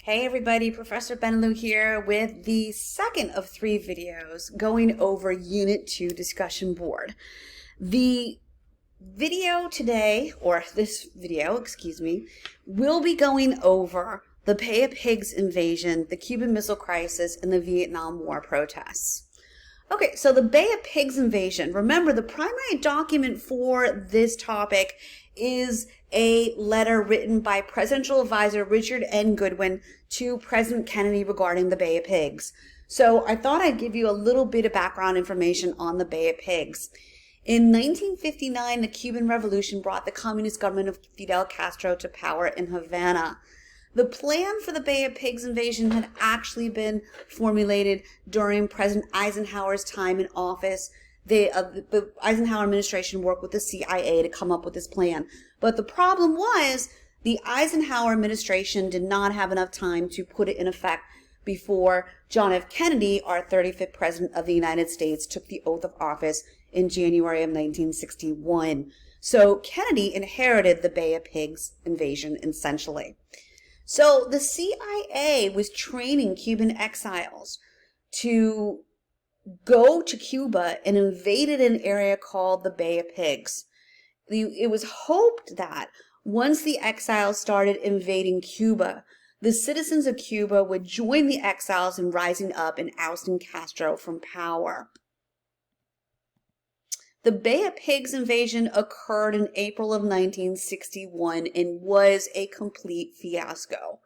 Hey everybody, Professor Benelou here with the second of three videos going over Unit 2 discussion board. The video today, or this video, excuse me, will be going over the Bay of Pigs invasion, the Cuban Missile Crisis, and the Vietnam War protests. Okay, so the Bay of Pigs invasion. Remember, the primary document for this topic is a letter written by Presidential Advisor Richard N. Goodwin to President Kennedy regarding the Bay of Pigs. So I thought I'd give you a little bit of background information on the Bay of Pigs. In 1959, the Cuban Revolution brought the communist government of Fidel Castro to power in Havana. The plan for the Bay of Pigs invasion had actually been formulated during President Eisenhower's time in office. The Eisenhower administration worked with the CIA to come up with this plan. But the problem was the Eisenhower administration did not have enough time to put it in effect before John F. Kennedy, our 35th president of the United States, took the oath of office in January of 1961. So Kennedy inherited the Bay of Pigs invasion essentially. So the CIA was training Cuban exiles to go to Cuba and invaded an area called the Bay of Pigs. It was hoped that once the exiles started invading Cuba, the citizens of Cuba would join the exiles in rising up and ousting Castro from power. The Bay of Pigs invasion occurred in April of 1961 and was a complete fiasco.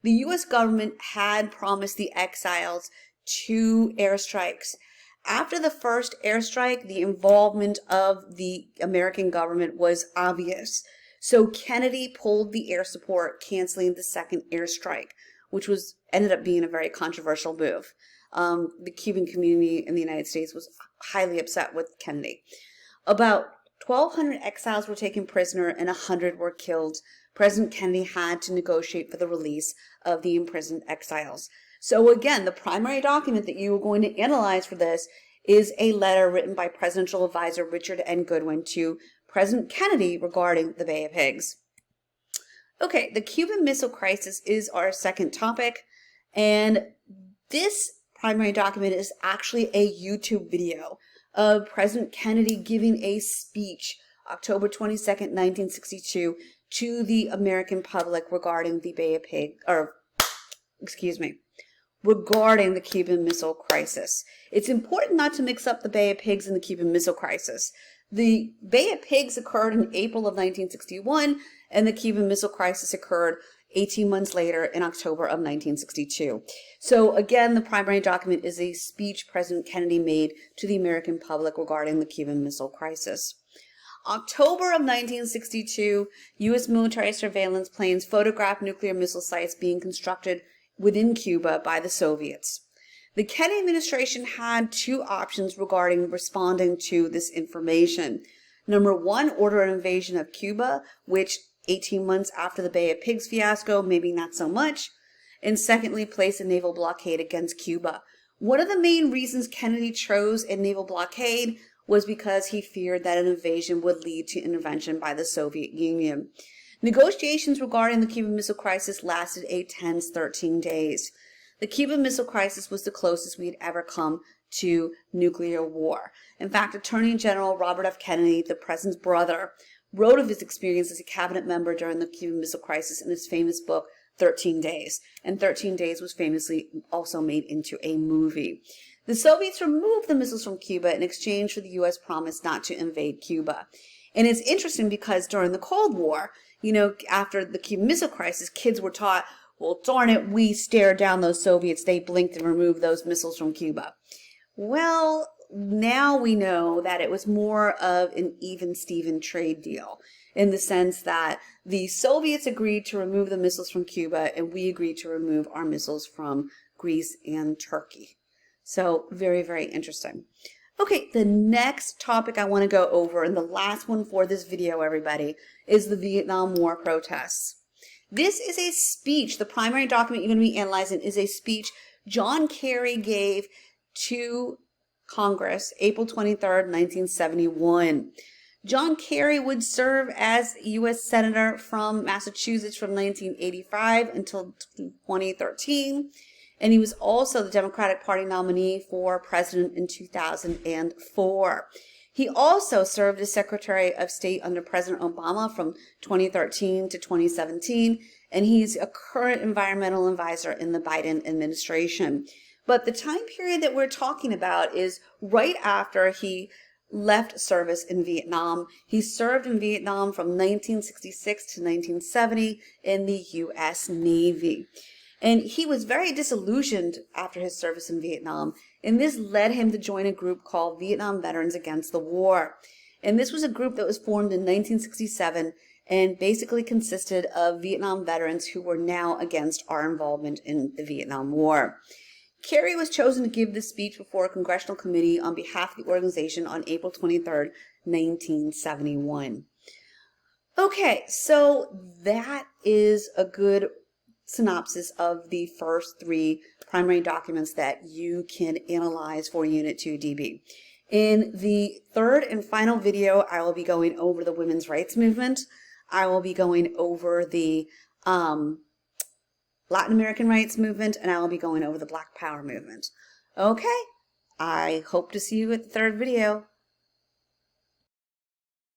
The U.S. government had promised the exiles 2 airstrikes. After the first airstrike, the involvement of the American government was obvious. So Kennedy pulled the air support, canceling the second airstrike, which ended up being a very controversial move. The Cuban community in the United States was highly upset with Kennedy. About 1,200 exiles were taken prisoner and 100 were killed. President Kennedy had to negotiate for the release of the imprisoned exiles. So again, the primary document that you are going to analyze for this is a letter written by Presidential Advisor Richard N. Goodwin to President Kennedy regarding the Bay of Pigs. Okay, the Cuban Missile Crisis is our second topic, and this primary document is actually a YouTube video of President Kennedy giving a speech October 22nd, 1962 to the American public regarding the Bay of Pigs, regarding the Cuban Missile Crisis. It's important not to mix up the Bay of Pigs and the Cuban Missile Crisis. The Bay of Pigs occurred in April of 1961, and the Cuban Missile Crisis occurred 18 months later in October of 1962. So again, the primary document is a speech President Kennedy made to the American public regarding the Cuban Missile Crisis. October of 1962, U.S. military surveillance planes photographed nuclear missile sites being constructed within Cuba by the Soviets. The Kennedy administration had 2 options regarding responding to this information. Number 1, order an invasion of Cuba, which 18 months after the Bay of Pigs fiasco, maybe not so much. And secondly, place a naval blockade against Cuba. One of the main reasons Kennedy chose a naval blockade was because he feared that an invasion would lead to intervention by the Soviet Union. Negotiations regarding the Cuban Missile Crisis lasted a tense 13 days. The Cuban Missile Crisis was the closest we had ever come to nuclear war. In fact, Attorney General Robert F. Kennedy, the president's brother, wrote of his experience as a cabinet member during the Cuban Missile Crisis in his famous book, 13 Days. And 13 Days was famously also made into a movie. The Soviets removed the missiles from Cuba in exchange for the U.S. promise not to invade Cuba. And it's interesting because during the Cold War, after the Cuban Missile Crisis, kids were taught, well, darn it, we stared down those Soviets. They blinked and removed those missiles from Cuba. Well, now we know that it was more of an even-Steven trade deal in the sense that the Soviets agreed to remove the missiles from Cuba and we agreed to remove our missiles from Greece and Turkey. So very, very interesting. Okay, the next topic I want to go over, and the last one for this video, everybody, is the Vietnam War protests. This is a speech. The primary document you're going to be analyzing is a speech John Kerry gave to Congress April 23rd, 1971. John Kerry would serve as U.S. Senator from Massachusetts from 1985 until 2013. And he was also the Democratic Party nominee for president in 2004. He also served as Secretary of State under President Obama from 2013 to 2017, and he's a current environmental advisor in the Biden administration. But the time period that we're talking about is right after he left service in Vietnam. He served in Vietnam from 1966 to 1970 in the U.S. Navy. And he was very disillusioned after his service in Vietnam, and this led him to join a group called Vietnam Veterans Against the War. And this was a group that was formed in 1967 and basically consisted of Vietnam veterans who were now against our involvement in the Vietnam War. Kerry was chosen to give this speech before a congressional committee on behalf of the organization on April 23rd, 1971. Okay, so that is a good synopsis of the first three primary documents that you can analyze for Unit 2 DB. In the third and final video, I will be going over the women's rights movement. I will be going over the Latin American rights movement, and I will be going over the Black Power movement. Okay, I hope to see you at the third video.